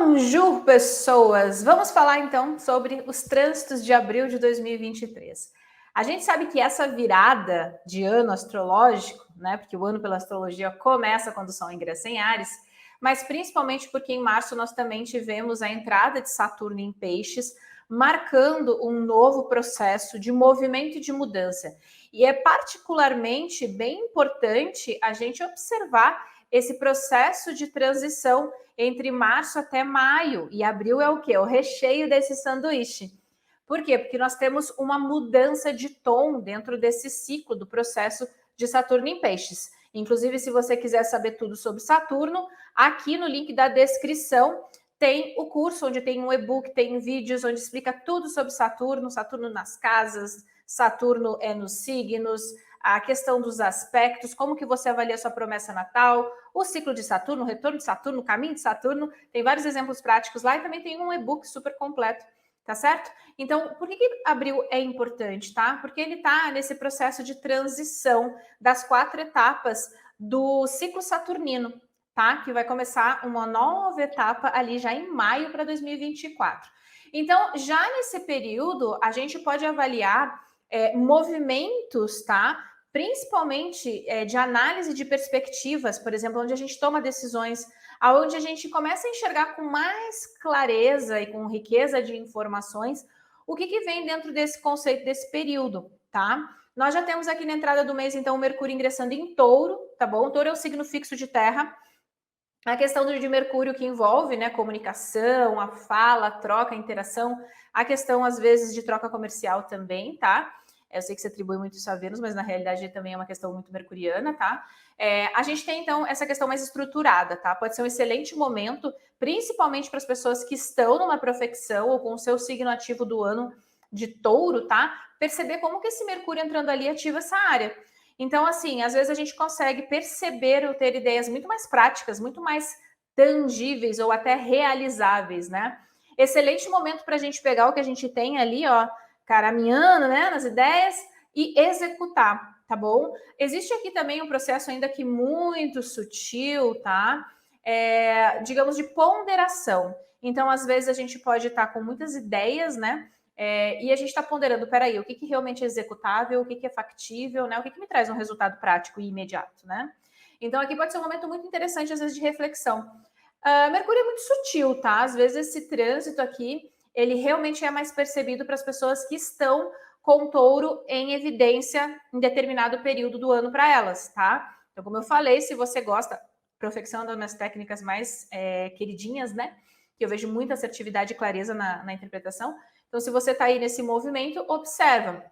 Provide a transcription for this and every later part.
Bonjour, pessoas! Vamos falar então sobre os trânsitos de abril de 2023. A gente sabe que essa virada de ano astrológico, né? Porque o ano pela astrologia começa quando o Sol ingressa em Áries, mas principalmente porque em março nós também tivemos a entrada de Saturno em Peixes, marcando um novo processo de movimento e de mudança. E é particularmente bem importante a gente observar esse processo de transição entre março até maio, e abril é o quê? O recheio desse sanduíche. Por quê? Porque nós temos uma mudança de tom dentro desse ciclo do processo de Saturno em Peixes. Inclusive, se você quiser saber tudo sobre Saturno, aqui no link da descrição tem o curso, onde tem um e-book, tem vídeos, onde explica tudo sobre Saturno, Saturno nas casas, Saturno nos signos, a questão dos aspectos, como que você avalia a sua promessa natal, o ciclo de Saturno, o retorno de Saturno, o caminho de Saturno, tem vários exemplos práticos lá e também tem um e-book super completo, tá certo? Então, por que abril é importante, tá? Porque ele tá nesse processo de transição das 4 etapas do ciclo saturnino, tá? Que vai começar uma nova etapa ali já em maio para 2024. Então, já nesse período, a gente pode avaliar movimentos, tá? Principalmente de análise de perspectivas, por exemplo, onde a gente toma decisões, aonde a gente começa a enxergar com mais clareza e com riqueza de informações o que vem dentro desse conceito, desse período, tá? Nós já temos aqui na entrada do mês, então, o Mercúrio ingressando em Touro, tá bom? Touro é o signo fixo de terra. A questão de Mercúrio que envolve, né, comunicação, a fala, a troca, a interação, a questão, às vezes, de troca comercial também, tá? Eu sei que você atribui muito isso a Vênus, mas na realidade também é uma questão muito mercuriana, tá? A gente tem, então, essa questão mais estruturada, tá? Pode ser um excelente momento, principalmente para as pessoas que estão numa profecção ou com o seu signo ativo do ano de Touro, tá? Perceber como que esse Mercúrio entrando ali ativa essa área. Então, assim, às vezes a gente consegue perceber ou ter ideias muito mais práticas, muito mais tangíveis ou até realizáveis, né? Excelente momento para a gente pegar o que a gente tem ali, ó, caraminhando, né, nas ideias e executar, tá bom? Existe aqui também um processo ainda que muito sutil, tá? Digamos, de ponderação. Então, às vezes a gente pode estar com muitas ideias, né? E a gente está ponderando, peraí, o que realmente é executável, o que é factível, né? O que me traz um resultado prático e imediato, né? Então, aqui pode ser um momento muito interessante, às vezes, de reflexão. Mercúrio é muito sutil, tá? Às vezes esse trânsito aqui, ele realmente é mais percebido para as pessoas que estão com Touro em evidência em determinado período do ano para elas, tá? Então, como eu falei, se você gosta, profecção é uma das técnicas mais queridinhas, né? Que eu vejo muita assertividade e clareza na interpretação. Então, se você está aí nesse movimento, observa.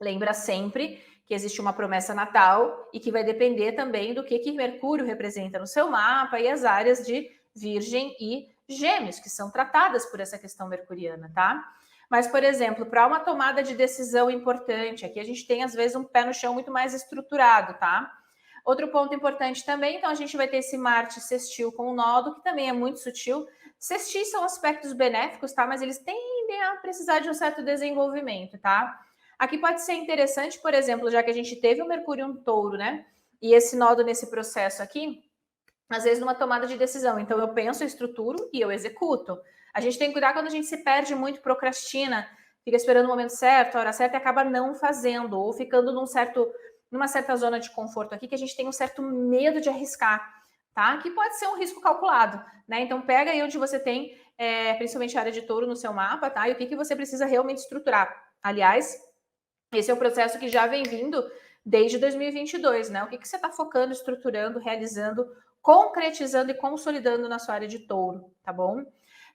Lembra sempre que existe uma promessa natal e que vai depender também do que Mercúrio representa no seu mapa e as áreas de Virgem e Gêmeos, que são tratadas por essa questão mercuriana, tá? Mas, por exemplo, para uma tomada de decisão importante, aqui a gente tem, às vezes, um pé no chão muito mais estruturado, tá? Outro ponto importante também, então a gente vai ter esse Marte sextil com o Nodo, que também é muito sutil. Sextis são aspectos benéficos, tá? Mas eles tendem a precisar de um certo desenvolvimento, tá? Aqui pode ser interessante, por exemplo, já que a gente teve o Mercúrio em Touro, né? E esse nodo nesse processo aqui, às vezes numa tomada de decisão. Então eu penso, eu estruturo e eu executo. A gente tem que cuidar quando a gente se perde muito, procrastina, fica esperando o momento certo, a hora certa e acaba não fazendo, ou ficando numa certa zona de conforto aqui que a gente tem um certo medo de arriscar, tá? Que pode ser um risco calculado, né? Então pega aí onde você tem, principalmente a área de Touro no seu mapa, tá? E o que você precisa realmente estruturar. Aliás, esse é o processo que já vem vindo desde 2022, né? O que você está focando, estruturando, realizando, concretizando e consolidando na sua área de Touro, tá bom?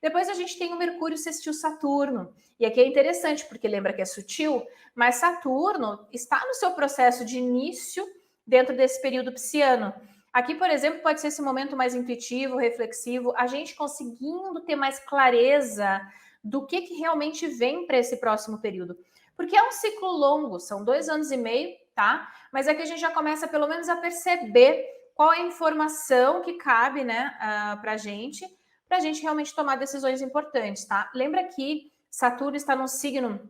Depois a gente tem o Mercúrio sextil Saturno. E aqui é interessante, porque lembra que é sutil, mas Saturno está no seu processo de início dentro desse período pisciano. Aqui, por exemplo, pode ser esse momento mais intuitivo, reflexivo, a gente conseguindo ter mais clareza do que realmente vem para esse próximo período. Porque é um ciclo longo, são 2 anos e meio, tá? Mas aqui a gente já começa pelo menos a perceber qual é a informação que cabe, né, para a gente realmente tomar decisões importantes, tá? Lembra que Saturno está num signo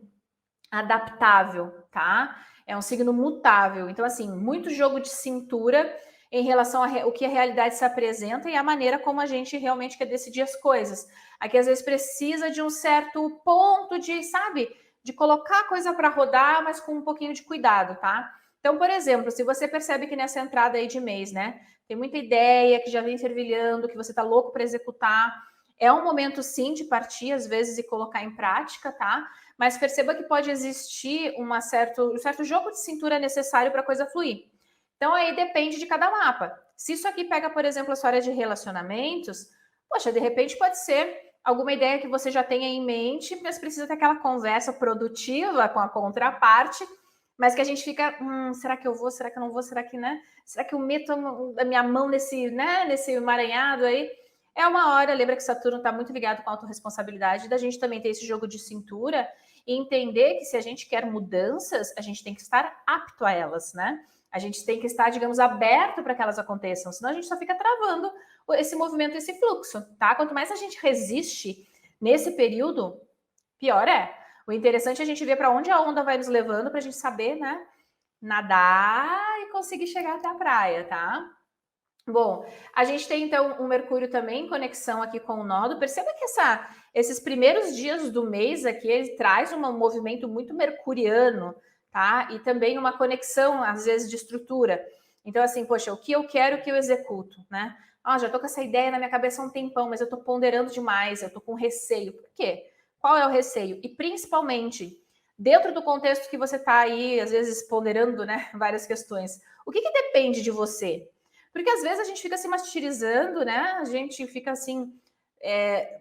adaptável, tá? É um signo mutável. Então, assim, muito jogo de cintura em relação ao que a realidade se apresenta e a maneira como a gente realmente quer decidir as coisas. Aqui, às vezes, precisa de um certo ponto de, sabe, de colocar a coisa para rodar, mas com um pouquinho de cuidado, tá? Então, por exemplo, se você percebe que nessa entrada aí de mês, né, tem muita ideia que já vem fervilhando, que você tá louco para executar, é um momento, sim, de partir, às vezes, e colocar em prática, tá? Mas perceba que pode existir um certo jogo de cintura necessário para a coisa fluir. Então, aí depende de cada mapa. Se isso aqui pega, por exemplo, a sua área de relacionamentos, poxa, de repente pode ser alguma ideia que você já tenha em mente, mas precisa ter aquela conversa produtiva com a contraparte, mas que a gente fica, será que eu vou, será que eu não vou, será que, né? Será que eu meto a minha mão nesse, né, nesse emaranhado aí? É uma hora, lembra que Saturno está muito ligado com a autorresponsabilidade, da gente também ter esse jogo de cintura e entender que se a gente quer mudanças, a gente tem que estar apto a elas, né? A gente tem que estar, digamos, aberto para que elas aconteçam, senão a gente só fica travando esse movimento, esse fluxo, tá? Quanto mais a gente resiste nesse período, pior é. O interessante é a gente ver para onde a onda vai nos levando para a gente saber, né, nadar e conseguir chegar até a praia, tá? Bom, a gente tem então o Mercúrio também em conexão aqui com o Nodo. Perceba que esses primeiros dias do mês aqui, ele traz um movimento muito mercuriano, tá? E também uma conexão, às vezes, de estrutura. Então, assim, poxa, o que eu quero, o que eu executo, né? Ah, já tô com essa ideia na minha cabeça há um tempão, mas eu tô ponderando demais, eu tô com receio. Por quê? Qual é o receio? E principalmente, dentro do contexto que você tá aí, às vezes, ponderando, né, várias questões, o que depende de você? Porque às vezes a gente fica se martirizando, né? A gente fica assim,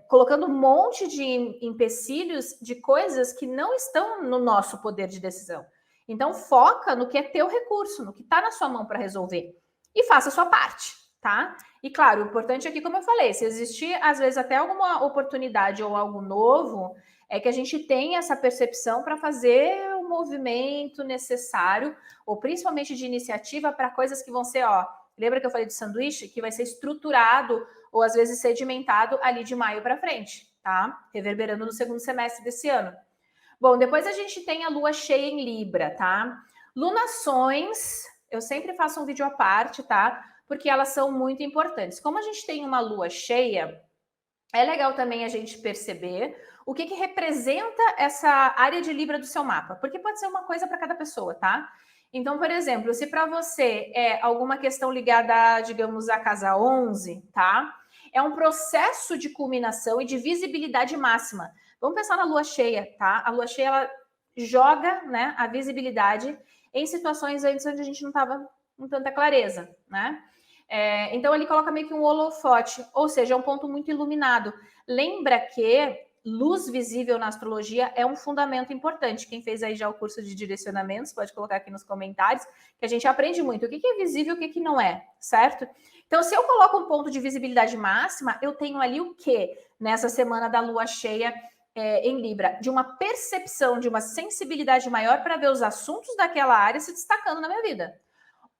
colocando um monte de empecilhos de coisas que não estão no nosso poder de decisão. Então, foca no que é teu recurso, no que está na sua mão para resolver. E faça a sua parte, tá? E claro, o importante aqui, como eu falei, se existir, às vezes, até alguma oportunidade ou algo novo, é que a gente tenha essa percepção para fazer o movimento necessário, ou principalmente de iniciativa, para coisas que vão ser, ó. Lembra que eu falei de sanduíche? Que vai ser estruturado ou às vezes sedimentado ali de maio para frente, tá? Reverberando no segundo semestre desse ano. Bom, depois a gente tem a lua cheia em Libra, tá? Lunações, eu sempre faço um vídeo à parte, tá? Porque elas são muito importantes. Como a gente tem uma lua cheia, é legal também a gente perceber o que representa essa área de Libra do seu mapa, porque pode ser uma coisa para cada pessoa, tá? Então, por exemplo, se para você é alguma questão ligada, digamos, à casa 11, tá? É um processo de culminação e de visibilidade máxima. Vamos pensar na lua cheia, tá? A lua cheia, ela joga, né, a visibilidade em situações antes onde a gente não estava com tanta clareza, né? Então, ele coloca meio que um holofote, ou seja, é um ponto muito iluminado. Lembra que luz visível na astrologia é um fundamento importante. Quem fez aí já o curso de direcionamentos, pode colocar aqui nos comentários, que a gente aprende muito. O que é visível e o que não é, certo? Então, se eu coloco um ponto de visibilidade máxima, eu tenho ali o quê? Nessa semana da lua cheia em Libra, de uma percepção, de uma sensibilidade maior para ver os assuntos daquela área se destacando na minha vida.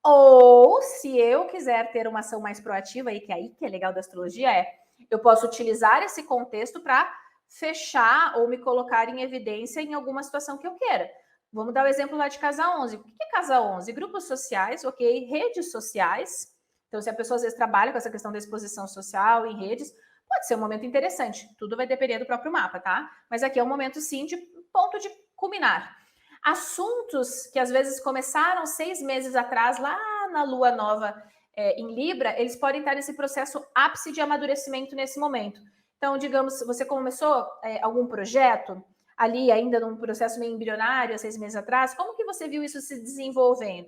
Ou, se eu quiser ter uma ação mais proativa, e que aí que é legal da astrologia, eu posso utilizar esse contexto para fechar ou me colocar em evidência em alguma situação que eu queira. Vamos dar o exemplo lá de Casa 11. O que é Casa 11? Grupos sociais, ok? Redes sociais. Então, se a pessoa às vezes trabalha com essa questão da exposição social em redes, pode ser um momento interessante. Tudo vai depender do próprio mapa, tá? Mas aqui é um momento, sim, de ponto de culminar. Assuntos que às vezes começaram 6 meses atrás, lá na lua nova em Libra, eles podem estar nesse processo ápice de amadurecimento nesse momento. Então, digamos, você começou algum projeto ali ainda num processo meio embrionário, há 6 meses atrás, como que você viu isso se desenvolvendo?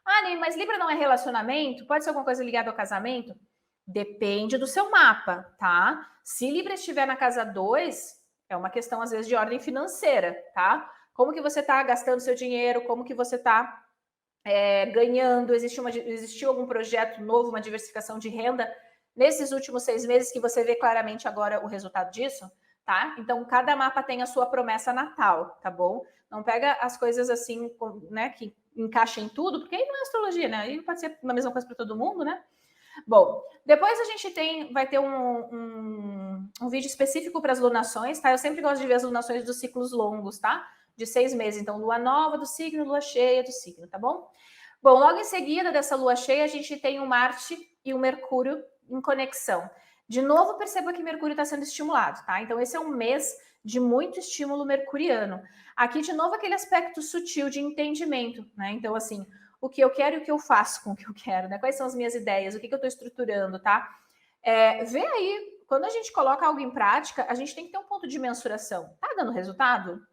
Ah, Ney, mas Libra não é relacionamento? Pode ser alguma coisa ligada ao casamento? Depende do seu mapa, tá? Se Libra estiver na casa 2, é uma questão, às vezes, de ordem financeira, tá? Como que você está gastando seu dinheiro, como que você está ganhando, existiu algum projeto novo, uma diversificação de renda nesses últimos 6 meses que você vê claramente agora o resultado disso, tá? Então, cada mapa tem a sua promessa natal, tá bom? Não pega as coisas assim, né, que encaixem tudo, porque aí não é astrologia, né? Aí pode ser a mesma coisa para todo mundo, né? Bom, depois a gente vai ter um vídeo específico para as lunações, tá? Eu sempre gosto de ver as lunações dos ciclos longos, tá? De 6 meses. Então, lua nova do signo, lua cheia do signo, tá bom? Bom, logo em seguida dessa lua cheia, a gente tem o Marte e o Mercúrio em conexão. De novo, perceba que Mercúrio está sendo estimulado, tá? Então, esse é um mês de muito estímulo mercuriano. Aqui, de novo, aquele aspecto sutil de entendimento, né? Então, assim, o que eu quero e o que eu faço com o que eu quero, né? Quais são as minhas ideias, o que eu estou estruturando, tá? Vê aí, quando a gente coloca algo em prática, a gente tem que ter um ponto de mensuração. Tá dando resultado?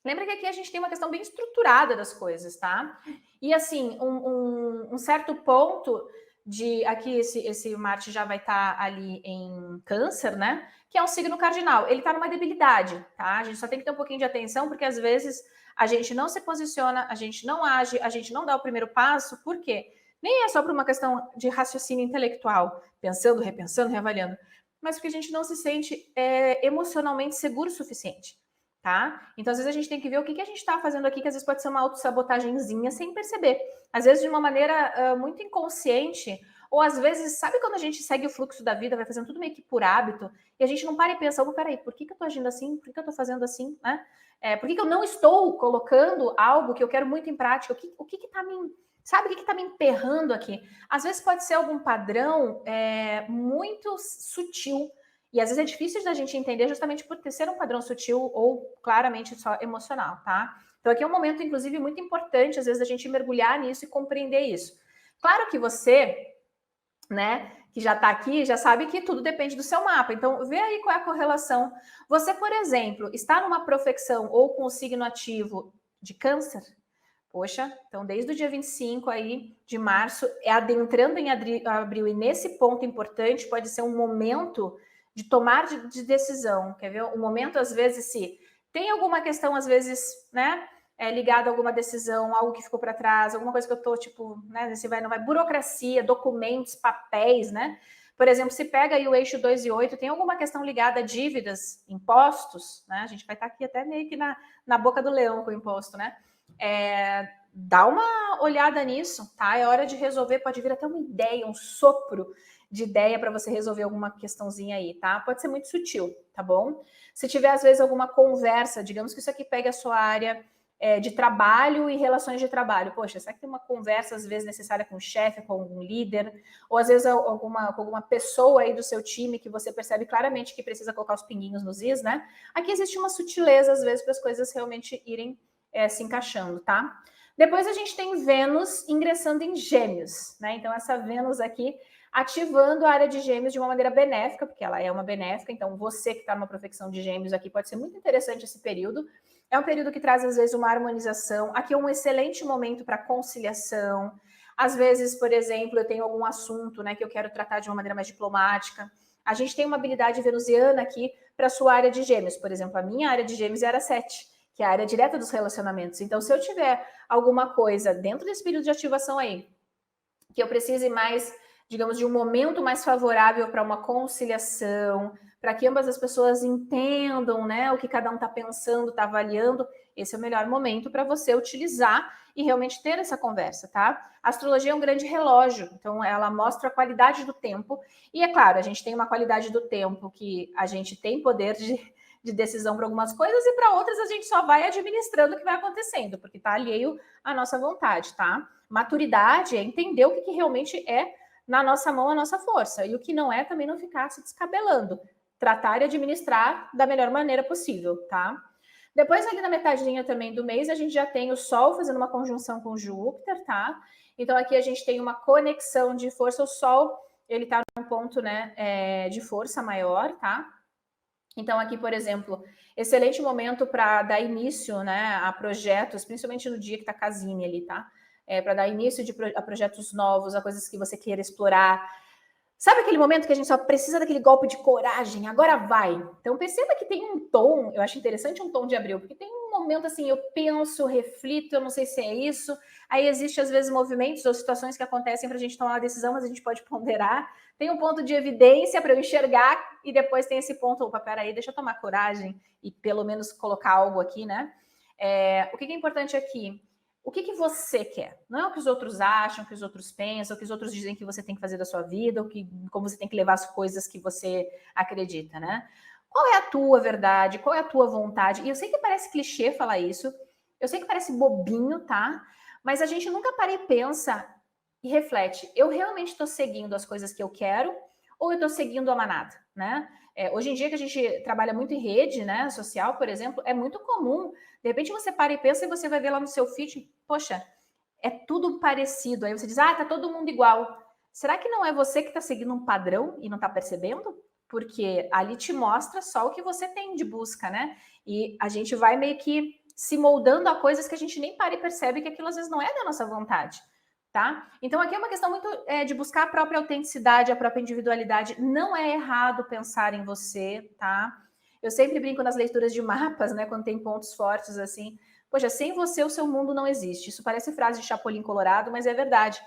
Lembra que aqui a gente tem uma questão bem estruturada das coisas, tá? E assim, um certo ponto de aqui esse Marte já vai estar ali em Câncer, né? Que é um signo cardinal. Ele está numa debilidade, tá? A gente só tem que ter um pouquinho de atenção, porque às vezes a gente não se posiciona, a gente não age, a gente não dá o primeiro passo, por quê? Nem é só por uma questão de raciocínio intelectual, pensando, repensando, reavaliando, mas porque a gente não se sente emocionalmente seguro o suficiente. Tá? Então, às vezes, a gente tem que ver o que a gente está fazendo aqui, que às vezes pode ser uma autossabotagenzinha sem perceber. Às vezes, de uma maneira muito inconsciente, ou às vezes, sabe quando a gente segue o fluxo da vida, vai fazendo tudo meio que por hábito, e a gente não para e pensa, oh, peraí, por que eu estou agindo assim? Por que eu estou fazendo assim? Né? Por que eu não estou colocando algo que eu quero muito em prática? O que está me... Sabe o que está me emperrando aqui? Às vezes pode ser algum padrão muito sutil, e às vezes é difícil da gente entender justamente por ser um padrão sutil ou claramente só emocional, tá? Então aqui é um momento, inclusive, muito importante, às vezes, da gente mergulhar nisso e compreender isso. Claro que você, né, que já está aqui, já sabe que tudo depende do seu mapa. Então, vê aí qual é a correlação. Você, por exemplo, está numa profecção ou com o signo ativo de Câncer? Poxa, então desde o dia 25 aí de março, adentrando em abril, e nesse ponto importante, pode ser um momento de tomar de decisão, quer ver? Um momento, às vezes, se tem alguma questão, às vezes, né, ligada a alguma decisão, algo que ficou para trás, alguma coisa que eu tô, tipo, né, se vai, não vai, burocracia, documentos, papéis, né? Por exemplo, se pega aí o eixo 2 e 8, tem alguma questão ligada a dívidas, impostos, né? A gente vai estar aqui até meio que na boca do leão com o imposto, né? Dá uma olhada nisso, tá? É hora de resolver, pode vir até uma ideia, um sopro de ideia para você resolver alguma questãozinha aí, tá? Pode ser muito sutil, tá bom? Se tiver, às vezes, alguma conversa, digamos que isso aqui pegue a sua área de trabalho e relações de trabalho. Poxa, será que tem uma conversa, às vezes, necessária com o chefe, com algum líder, ou às vezes com alguma pessoa aí do seu time que você percebe claramente que precisa colocar os pinguinhos nos is, né? Aqui existe uma sutileza, às vezes, para as coisas realmente irem se encaixando, tá? Depois a gente tem Vênus ingressando em Gêmeos, né? Então, essa Vênus aqui ativando a área de Gêmeos de uma maneira benéfica, porque ela é uma benéfica, então você que está numa profecção de Gêmeos aqui pode ser muito interessante esse período. É um período que traz, às vezes, uma harmonização. Aqui é um excelente momento para conciliação. Às vezes, por exemplo, eu tenho algum assunto, né, que eu quero tratar de uma maneira mais diplomática. A gente tem uma habilidade venusiana aqui para a sua área de Gêmeos. Por exemplo, a minha área de Gêmeos era 7, que é a área direta dos relacionamentos. Então, se eu tiver alguma coisa dentro desse período de ativação aí, que eu precise mais, digamos, de um momento mais favorável para uma conciliação, para que ambas as pessoas entendam, né, o que cada um está pensando, está avaliando, esse é o melhor momento para você utilizar e realmente ter essa conversa, tá? A astrologia é um grande relógio, então ela mostra a qualidade do tempo, e é claro, a gente tem uma qualidade do tempo que a gente tem poder de decisão para algumas coisas e para outras a gente só vai administrando o que vai acontecendo, porque está alheio à nossa vontade, tá? Maturidade é entender o que realmente é na nossa mão a nossa força, e o que não é também não ficar se descabelando, tratar e administrar da melhor maneira possível, tá? Depois, ali na metadinha também do mês, a gente já tem o Sol fazendo uma conjunção com Júpiter, tá? Então, aqui a gente tem uma conexão de força. O Sol, ele tá num ponto, né, de força maior, tá? Então, aqui, por exemplo, excelente momento para dar início, né, a projetos, principalmente no dia que tá casine ali, tá? Para dar início a projetos novos, a coisas que você queira explorar. Sabe aquele momento que a gente só precisa daquele golpe de coragem? Agora vai. Então perceba que tem um tom, eu acho interessante um tom de abril, porque tem um momento assim, eu penso, reflito, eu não sei se é isso. Aí existe às vezes movimentos ou situações que acontecem para a gente tomar uma decisão, mas a gente pode ponderar. Tem um ponto de evidência para eu enxergar e depois tem esse ponto, opa, peraí, deixa eu tomar coragem e pelo menos colocar algo aqui, né? O que é importante aqui? O que você quer? Não é o que os outros acham, o que os outros pensam, o que os outros dizem que você tem que fazer da sua vida, como você tem que levar as coisas que você acredita, né? Qual é a tua verdade? Qual é a tua vontade? E eu sei que parece clichê falar isso, eu sei que parece bobinho, tá? mas a gente nunca para e pensa e reflete, eu realmente estou seguindo as coisas que eu quero ou eu estou seguindo a manada, né? Hoje em dia que a gente trabalha muito em rede, né, social, por exemplo, é muito comum, de repente você para e pensa e você vai ver lá no seu feed, poxa, é tudo parecido, aí você diz, tá todo mundo igual. Será que não é você que está seguindo um padrão e não está percebendo? Porque ali te mostra só o que você tem de busca, né? E a gente vai meio que se moldando a coisas que a gente nem para e percebe que aquilo às vezes não é da nossa vontade, tá? Então aqui é uma questão muito de buscar a própria autenticidade, a própria individualidade. Não é errado pensar em você, tá? Eu sempre brinco nas leituras de mapas, né? Quando tem pontos fortes assim. Poxa, sem você o seu mundo não existe. Isso parece frase de Chapolin Colorado, mas é verdade.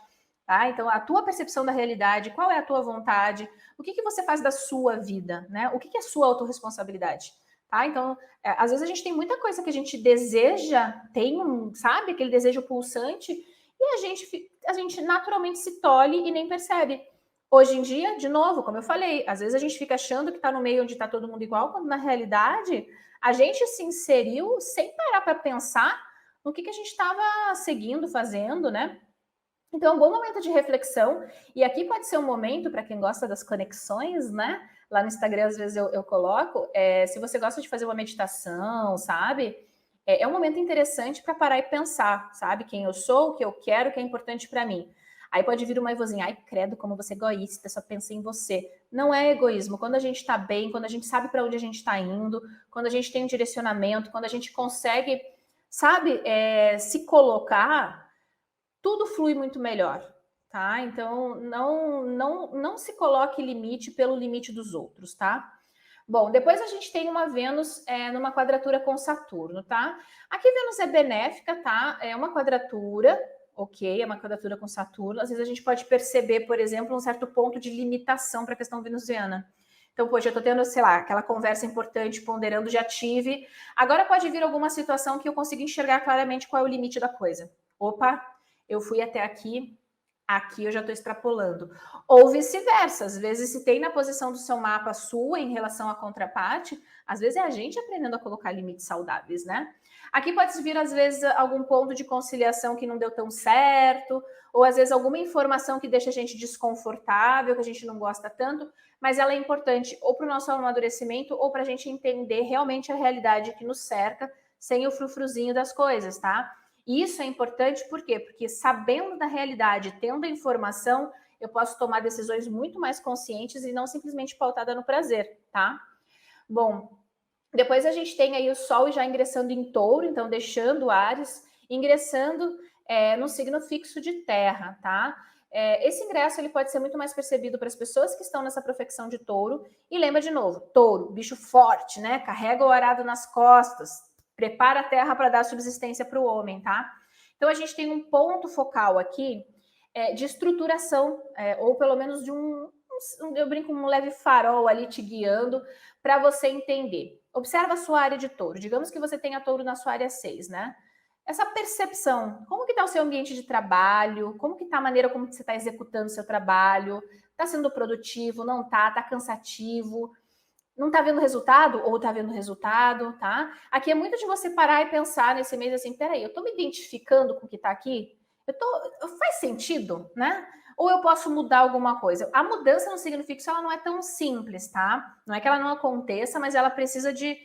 Tá? Então, a tua percepção da realidade, qual é a tua vontade, o que você faz da sua vida, né? O que é sua autorresponsabilidade? Tá? Então, às vezes a gente tem muita coisa que a gente deseja, sabe, aquele desejo pulsante, e a gente naturalmente se tolhe e nem percebe. Hoje em dia, de novo, como eu falei, às vezes a gente fica achando que está no meio onde está todo mundo igual, quando na realidade a gente se inseriu sem parar para pensar no que a gente estava seguindo, fazendo, né? Então, é um bom momento de reflexão. E aqui pode ser um momento, para quem gosta das conexões, né? Lá no Instagram, às vezes eu coloco, se você gosta de fazer uma meditação, sabe? É um momento interessante para parar e pensar, sabe? Quem eu sou, o que eu quero, o que é importante para mim. Aí pode vir uma vozinha, ai, credo, como você é egoísta, só pensa em você. Não é egoísmo. Quando a gente está bem, quando a gente sabe para onde a gente está indo, quando a gente tem um direcionamento, quando a gente consegue, sabe, se colocar, tudo flui muito melhor, tá? Então, não se coloque limite pelo limite dos outros, tá? Bom, depois a gente tem uma Vênus numa quadratura com Saturno, tá? Aqui Vênus é benéfica, tá? É uma quadratura, ok, é uma quadratura com Saturno. Às vezes a gente pode perceber, por exemplo, um certo ponto de limitação para a questão venusiana. Então, poxa, eu tô tendo, sei lá, aquela conversa importante, ponderando, já tive. Agora pode vir alguma situação que eu consiga enxergar claramente qual é o limite da coisa. Opa, eu fui até aqui, aqui eu já estou extrapolando. Ou vice-versa, às vezes se tem na posição do seu mapa sua em relação à contraparte, às vezes é a gente aprendendo a colocar limites saudáveis, né? Aqui pode vir, às vezes, algum ponto de conciliação que não deu tão certo, ou às vezes alguma informação que deixa a gente desconfortável, que a gente não gosta tanto, mas ela é importante ou para o nosso amadurecimento ou para a gente entender realmente a realidade que nos cerca, sem o frufruzinho das coisas, tá? E isso é importante por quê? Porque sabendo da realidade, tendo a informação, eu posso tomar decisões muito mais conscientes e não simplesmente pautada no prazer, tá? Bom, depois a gente tem aí o Sol já ingressando em Touro, então deixando Áries, ingressando no signo fixo de Terra, tá? Esse ingresso ele pode ser muito mais percebido para as pessoas que estão nessa profecção de Touro. E lembra de novo, Touro, bicho forte, né? Carrega o arado nas costas, prepara a terra para dar subsistência para o homem, tá? Então a gente tem um ponto focal aqui de estruturação, ou pelo menos de eu brinco, um leve farol ali te guiando para você entender. Observa a sua área de touro. Digamos que você tenha touro na sua área 6, né? Essa percepção, como que está o seu ambiente de trabalho, como que está a maneira como você está executando o seu trabalho, está sendo produtivo, não está, está cansativo, não está vendo resultado ou está vendo resultado, tá? Aqui é muito de você parar e pensar nesse mês assim, peraí, eu estou me identificando com o que está aqui? Faz sentido, né? Ou eu posso mudar alguma coisa? A mudança no signo fixo ela não é tão simples, tá? Não é que ela não aconteça, mas ela precisa de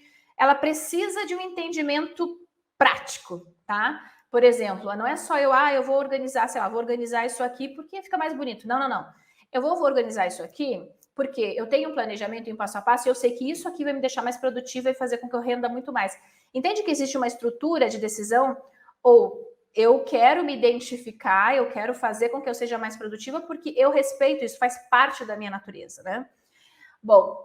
um entendimento prático, tá? Por exemplo, não é só eu vou organizar, sei lá, vou organizar isso aqui porque fica mais bonito. Não, não, não. Eu vou organizar isso aqui porque eu tenho um planejamento em passo a passo e eu sei que isso aqui vai me deixar mais produtiva e fazer com que eu renda muito mais. Entende que existe uma estrutura de decisão? Ou eu quero me identificar, eu quero fazer com que eu seja mais produtiva porque eu respeito isso, faz parte da minha natureza, né? Bom,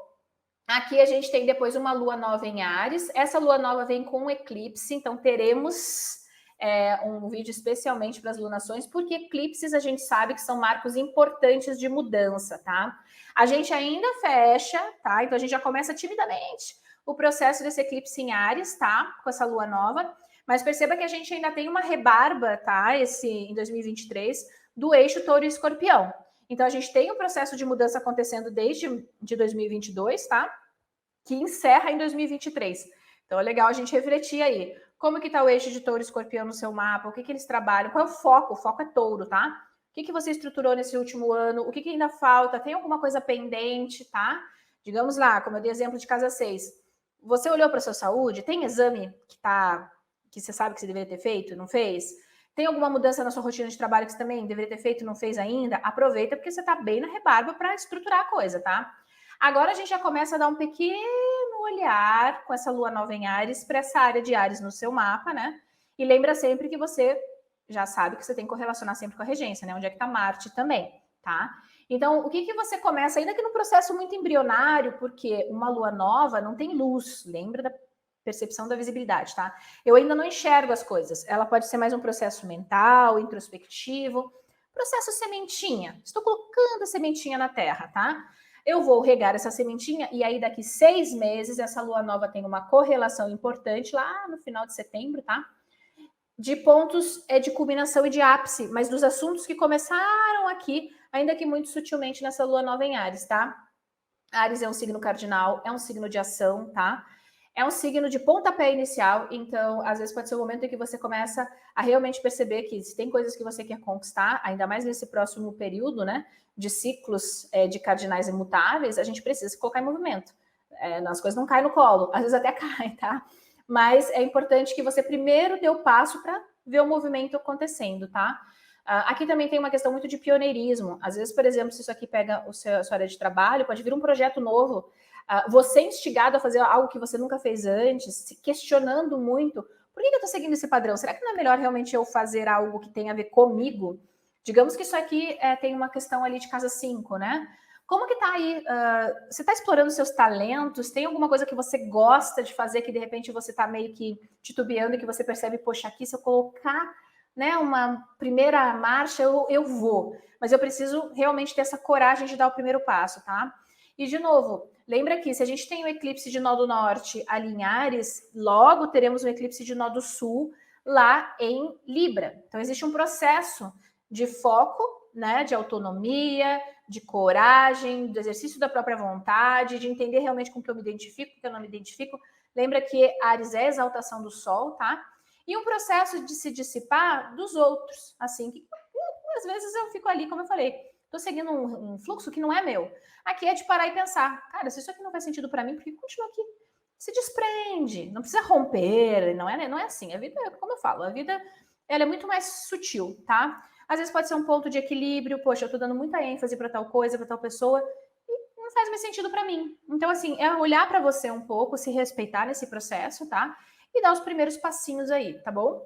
aqui a gente tem depois uma lua nova em Áries. Essa lua nova vem com um eclipse, então teremos um vídeo especialmente para as lunações, porque eclipses a gente sabe que são marcos importantes de mudança, tá? A gente ainda fecha, tá? Então a gente já começa timidamente o processo desse eclipse em Áries, tá? Com essa lua nova. Mas perceba que a gente ainda tem uma rebarba, tá? Em 2023, do eixo Touro e Escorpião. Então a gente tem um processo de mudança acontecendo desde de 2022, tá? Que encerra em 2023. Então é legal a gente refletir aí. como que tá o eixo de touro e escorpião no seu mapa, o que que eles trabalham, qual é o foco? O foco é touro, tá? O que que você estruturou nesse último ano, o que que ainda falta, tem alguma coisa pendente, tá? Digamos lá, como eu dei exemplo de casa 6, você olhou para sua saúde, tem exame que você sabe que você deveria ter feito, não fez? Tem alguma mudança na sua rotina de trabalho que você também deveria ter feito e não fez ainda? Aproveita porque você tá bem na rebarba para estruturar a coisa, tá? Agora a gente já começa a dar um pequeno olhar com essa lua nova em Áries para essa área de Áries no seu mapa, né? E lembra sempre que você já sabe que você tem que correlacionar sempre com a regência, né? Onde é que tá Marte também, tá? Então, o que que você começa, ainda que no processo muito embrionário, porque uma lua nova não tem luz, lembra da percepção da visibilidade, tá? Eu ainda não enxergo as coisas. Ela pode ser mais um processo mental, introspectivo, processo sementinha. Estou colocando a sementinha na terra, tá? Eu vou regar essa sementinha e aí daqui 6 meses essa lua nova tem uma correlação importante lá no final de setembro, tá? De pontos de culminação e de ápice, mas dos assuntos que começaram aqui, ainda que muito sutilmente nessa lua nova em Áries, tá? Áries é um signo cardinal, é um signo de ação, tá? É um signo de pontapé inicial, então às vezes pode ser o momento em que você começa a realmente perceber que se tem coisas que você quer conquistar, ainda mais nesse próximo período, né, de ciclos de cardinais imutáveis, a gente precisa se colocar em movimento. As coisas não caem no colo, às vezes até caem, tá? Mas é importante que você primeiro dê o passo para ver o movimento acontecendo, tá? Aqui também tem uma questão muito de pioneirismo. Às vezes, por exemplo, se isso aqui pega a sua área de trabalho, pode vir um projeto novo. Você instigado a fazer algo que você nunca fez antes, se questionando muito. Por que eu estou seguindo esse padrão? Será que não é melhor realmente eu fazer algo que tem a ver comigo? Digamos que isso aqui tem uma questão ali de casa 5, né? Como que tá aí? Você está explorando seus talentos? Tem alguma coisa que você gosta de fazer que de repente você está meio que titubeando e que você percebe, poxa, aqui se eu colocar, né, uma primeira marcha, eu vou. Mas eu preciso realmente ter essa coragem de dar o primeiro passo, tá? E, de novo, lembra que se a gente tem o eclipse de nó do norte ali em Áries, logo teremos um eclipse de nó do sul lá em Libra. Então, existe um processo de foco, né, de autonomia, de coragem, do exercício da própria vontade, de entender realmente com o que eu me identifico, com o que eu não me identifico. Lembra que Áries é a exaltação do sol, tá? E um processo de se dissipar dos outros, assim, que às vezes eu fico ali, como eu falei, tô seguindo um fluxo que não é meu. Aqui é de parar e pensar, cara, se isso aqui não faz sentido para mim, por que continua aqui? Se desprende, não precisa romper, não é assim. A vida, como eu falo, a vida ela é muito mais sutil, tá? Às vezes pode ser um ponto de equilíbrio, poxa, eu tô dando muita ênfase para tal coisa, para tal pessoa, e não faz mais sentido para mim. Então, assim, é olhar para você um pouco, se respeitar nesse processo, tá? E dar os primeiros passinhos aí, tá bom?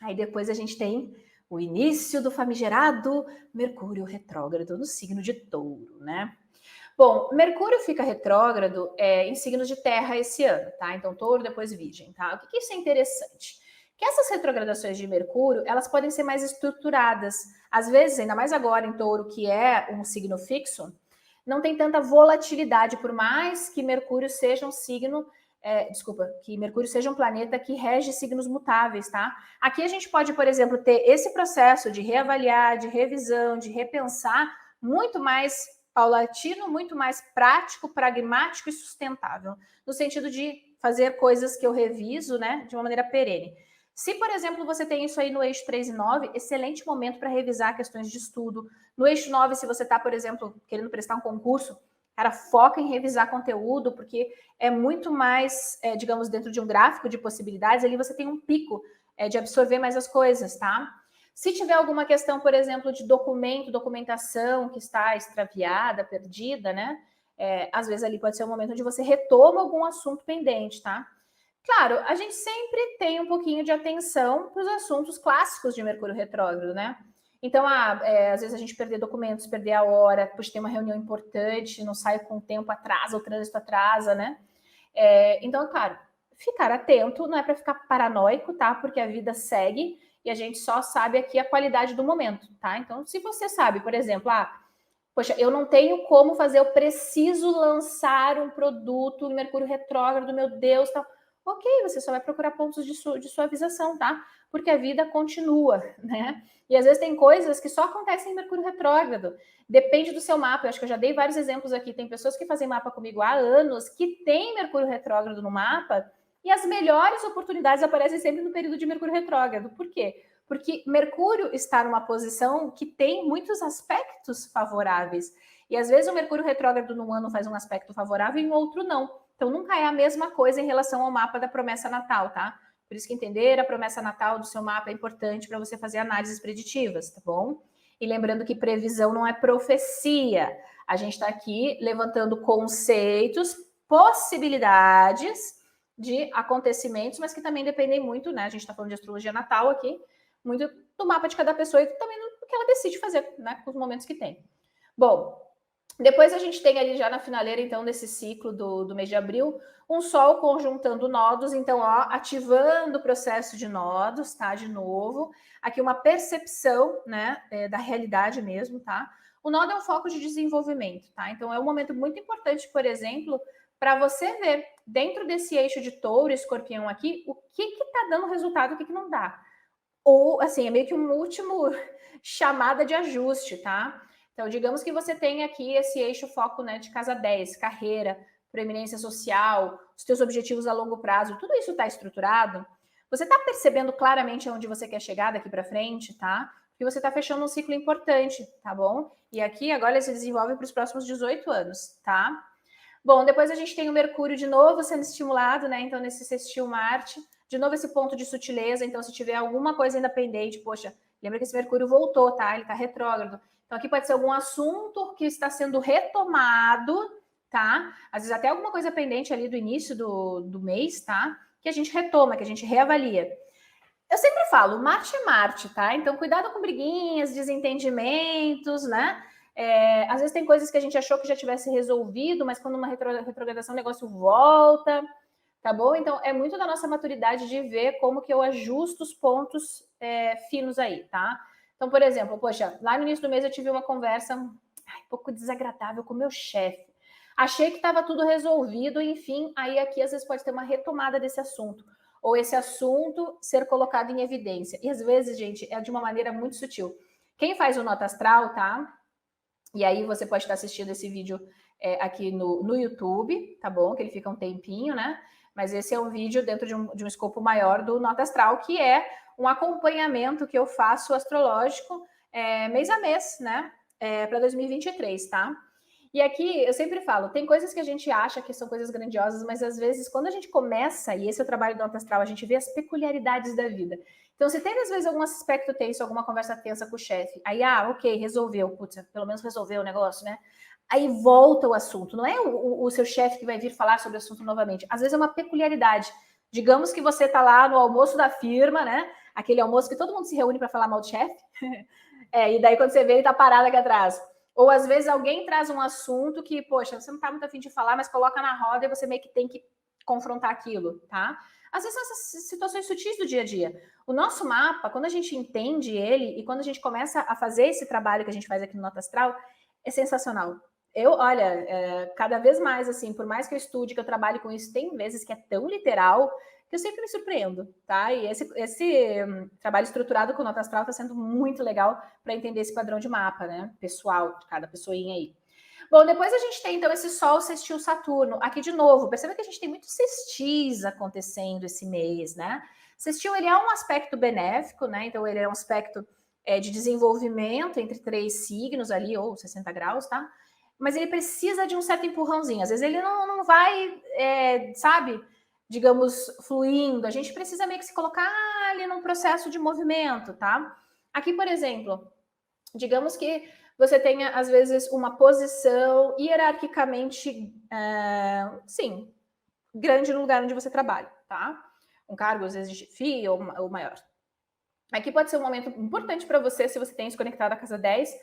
Aí depois a gente tem o início do famigerado Mercúrio retrógrado no signo de Touro, né? Bom, Mercúrio fica retrógrado em signos de terra esse ano, tá? Então, Touro, depois Virgem, tá? O que isso é interessante? Que essas retrogradações de Mercúrio, elas podem ser mais estruturadas. Às vezes, ainda mais agora em Touro, que é um signo fixo, não tem tanta volatilidade, por mais que Mercúrio seja um signo, que Mercúrio seja um planeta que rege signos mutáveis, tá? Aqui a gente pode, por exemplo, ter esse processo de reavaliar, de revisão, de repensar, muito mais paulatino, muito mais prático, pragmático e sustentável, no sentido de fazer coisas que eu reviso, né, de uma maneira perene. Se, por exemplo, você tem isso aí no eixo 3 e 9, excelente momento para revisar questões de estudo. No eixo 9, se você está, por exemplo, querendo prestar um concurso, cara, foca em revisar conteúdo, porque é muito mais, digamos, dentro de um gráfico de possibilidades, ali você tem um pico de absorver mais as coisas, tá? Se tiver alguma questão, por exemplo, de documentação que está extraviada, perdida, né? Às vezes ali pode ser um momento onde você retoma algum assunto pendente, tá? Claro, a gente sempre tem um pouquinho de atenção para os assuntos clássicos de Mercúrio retrógrado, né? Então, às vezes a gente perder documentos, perder a hora, puxa, tem uma reunião importante, não sai com o tempo, atrasa, o trânsito atrasa, né? Então, claro, ficar atento, não é para ficar paranoico, tá? Porque a vida segue e a gente só sabe aqui a qualidade do momento, tá? Então, se você sabe, por exemplo, poxa, eu não tenho como fazer, eu preciso lançar um produto no Mercúrio retrógrado, meu Deus, tal. Ok, você só vai procurar pontos de suavização, tá? Porque a vida continua, né? E às vezes tem coisas que só acontecem em Mercúrio retrógrado. Depende do seu mapa. Eu acho que eu já dei vários exemplos aqui. Tem pessoas que fazem mapa comigo há anos que tem Mercúrio retrógrado no mapa E as melhores oportunidades aparecem sempre no período de Mercúrio retrógrado. Por quê? Porque Mercúrio está numa posição que tem muitos aspectos favoráveis. E às vezes o Mercúrio retrógrado num ano faz um aspecto favorável e em outro não. Então nunca é a mesma coisa em relação ao mapa da promessa natal, tá? Por isso que entender a promessa natal do seu mapa é importante para você fazer análises preditivas, tá bom? E lembrando que previsão não é profecia. A gente está aqui levantando conceitos, possibilidades de acontecimentos, mas que também dependem muito, né? A gente está falando de astrologia natal aqui, muito do mapa de cada pessoa e também do que ela decide fazer, né? Com os momentos que tem. Bom, depois a gente tem ali já na finaleira, então, desse ciclo do mês de abril, um Sol conjuntando nodos, então, ó, ativando o processo de nodos, tá? De novo. Aqui uma percepção, né, da realidade mesmo, tá? O nodo é um foco de desenvolvimento, tá? Então, é um momento muito importante, por exemplo, para você ver, dentro desse eixo de touro e escorpião aqui, o que tá dando resultado, o que não dá. Ou, assim, é meio que um último chamada de ajuste, tá? Então, digamos que você tem aqui esse eixo foco, né, de casa 10, carreira, preeminência social, os teus objetivos a longo prazo, tudo isso está estruturado. Você está percebendo claramente aonde você quer chegar daqui para frente, tá? Porque você está fechando um ciclo importante, tá bom? E aqui agora ele se desenvolve para os próximos 18 anos, tá? Bom, depois a gente tem o Mercúrio de novo sendo estimulado, né? Então, nesse sextil Marte, de novo esse ponto de sutileza. Então, se tiver alguma coisa ainda pendente, poxa, lembra que esse Mercúrio voltou, tá? Ele tá retrógrado. Então, aqui pode ser algum assunto que está sendo retomado, tá? Às vezes até alguma coisa pendente ali do início do mês, tá? Que a gente retoma, que a gente reavalia. Eu sempre falo, Marte é Marte, tá? Então, cuidado com briguinhas, desentendimentos, né? Às vezes tem coisas que a gente achou que já tivesse resolvido, mas quando uma retrogradação o negócio volta, tá bom? Então, é muito da nossa maturidade de ver como que eu ajusto os pontos finos aí, tá? Então, por exemplo, poxa, lá no início do mês eu tive uma conversa um pouco desagradável com o meu chefe. Achei que estava tudo resolvido, enfim, aí aqui às vezes pode ter uma retomada desse assunto ou esse assunto ser colocado em evidência. E às vezes, gente, é de uma maneira muito sutil. Quem faz o Nota Astral, tá? E aí você pode estar assistindo esse vídeo aqui no YouTube, tá bom? Que ele fica um tempinho, né? Mas esse é um vídeo dentro de um escopo maior do Nota Astral, que é um acompanhamento que eu faço astrológico mês a mês, né? Para 2023, tá? E aqui eu sempre falo, tem coisas que a gente acha que são coisas grandiosas, mas às vezes quando a gente começa, e esse é o trabalho do Nota Astral, a gente vê as peculiaridades da vida. Então, se tem às vezes algum aspecto tenso, alguma conversa tensa com o chefe, aí, ok, resolveu, putz, pelo menos resolveu o negócio, né? Aí volta o assunto, não é o seu chefe que vai vir falar sobre o assunto novamente. Às vezes é uma peculiaridade. Digamos que você tá lá no almoço da firma, né? Aquele almoço que todo mundo se reúne para falar mal do chefe. E daí quando você vê, ele tá parado aqui atrás. Ou às vezes alguém traz um assunto que, poxa, você não tá muito afim de falar, mas coloca na roda e você meio que tem que confrontar aquilo, tá? Às vezes são essas situações sutis do dia a dia. O nosso mapa, quando a gente entende ele e quando a gente começa a fazer esse trabalho que a gente faz aqui no Nota Astral, é sensacional. Olha, cada vez mais, assim, por mais que eu estude, que eu trabalhe com isso, tem vezes que é tão literal que eu sempre me surpreendo, tá? E esse trabalho estruturado com o Nota Astral está sendo muito legal para entender esse padrão de mapa, né? Pessoal, de cada pessoinha aí. Bom, depois a gente tem, então, esse Sol sextil Saturno. Aqui, de novo, perceba que a gente tem muitos sextis acontecendo esse mês, né? Sextil, ele é um aspecto benéfico, né? Então, ele é um aspecto de desenvolvimento entre 3 signos ali, ou 60 graus, tá? Mas ele precisa de um certo empurrãozinho. Às vezes ele não vai, sabe, digamos, fluindo. A gente precisa meio que se colocar ali num processo de movimento, tá? Aqui, por exemplo, digamos que você tenha, às vezes, uma posição hierarquicamente, sim, grande no lugar onde você trabalha, tá? Um cargo, às vezes, de chefia ou maior. Aqui pode ser um momento importante para você, se você tem isso conectado à casa 10,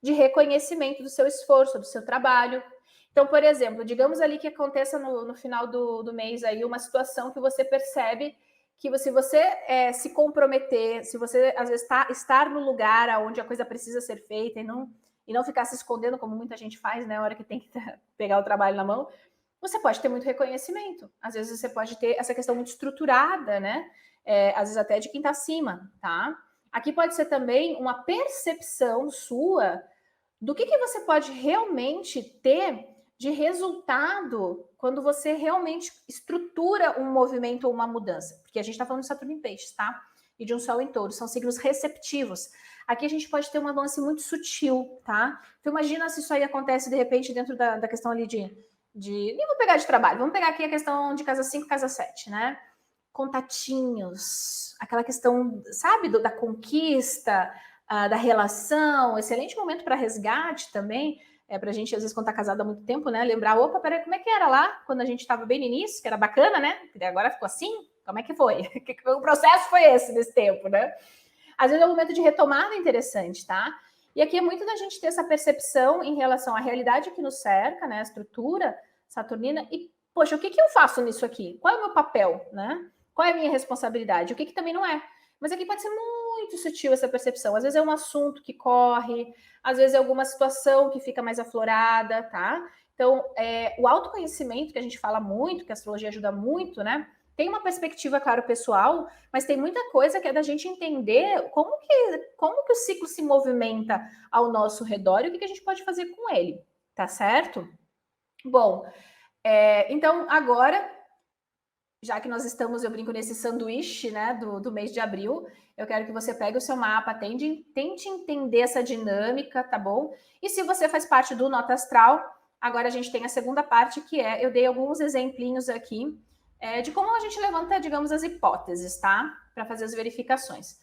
de reconhecimento do seu esforço, do seu trabalho. Então, por exemplo, digamos ali que aconteça no final do mês aí uma situação que você percebe que se você se comprometer, se você às vezes estar no lugar onde a coisa precisa ser feita e não ficar se escondendo, como muita gente faz, né, na hora que tem que pegar o trabalho na mão, você pode ter muito reconhecimento. Às vezes você pode ter essa questão muito estruturada, né? Às vezes até de quem está acima, tá? Aqui pode ser também uma percepção sua do que você pode realmente ter de resultado quando você realmente estrutura um movimento ou uma mudança. Porque a gente está falando de Saturno em Peixes, tá? E de um Sol em Touro, são signos receptivos. Aqui a gente pode ter uma nuance muito sutil, tá? Então imagina se isso aí acontece de repente dentro da questão ali nem vou pegar de trabalho, vamos pegar aqui a questão de casa 5, casa 7, né? Contatinhos, aquela questão, sabe, da conquista, da relação, excelente momento para resgate também, para a gente, às vezes, quando está casado há muito tempo, né, lembrar, opa, peraí, como é que era lá, quando a gente estava bem no início, que era bacana, né, e agora ficou assim, como é que foi? O processo foi esse nesse tempo, né? Às vezes é um momento de retomada interessante, tá? E aqui é muito da gente ter essa percepção em relação à realidade que nos cerca, né, a estrutura saturnina, e, poxa, o que eu faço nisso aqui? Qual é o meu papel, né? Qual é a minha responsabilidade? O que também não é? Mas aqui pode ser muito sutil essa percepção. Às vezes é um assunto que corre, às vezes é alguma situação que fica mais aflorada, tá? Então, o autoconhecimento, que a gente fala muito, que a astrologia ajuda muito, né? Tem uma perspectiva, claro, pessoal, mas tem muita coisa que é da gente entender como que o ciclo se movimenta ao nosso redor e o que a gente pode fazer com ele, tá certo? Bom, então agora, já que nós estamos, eu brinco, nesse sanduíche, né, do mês de abril, eu quero que você pegue o seu mapa, tente entender essa dinâmica, tá bom? E se você faz parte do Nota Astral, agora a gente tem a segunda parte, que eu dei alguns exemplinhos aqui de como a gente levanta, digamos, as hipóteses, tá? Para fazer as verificações.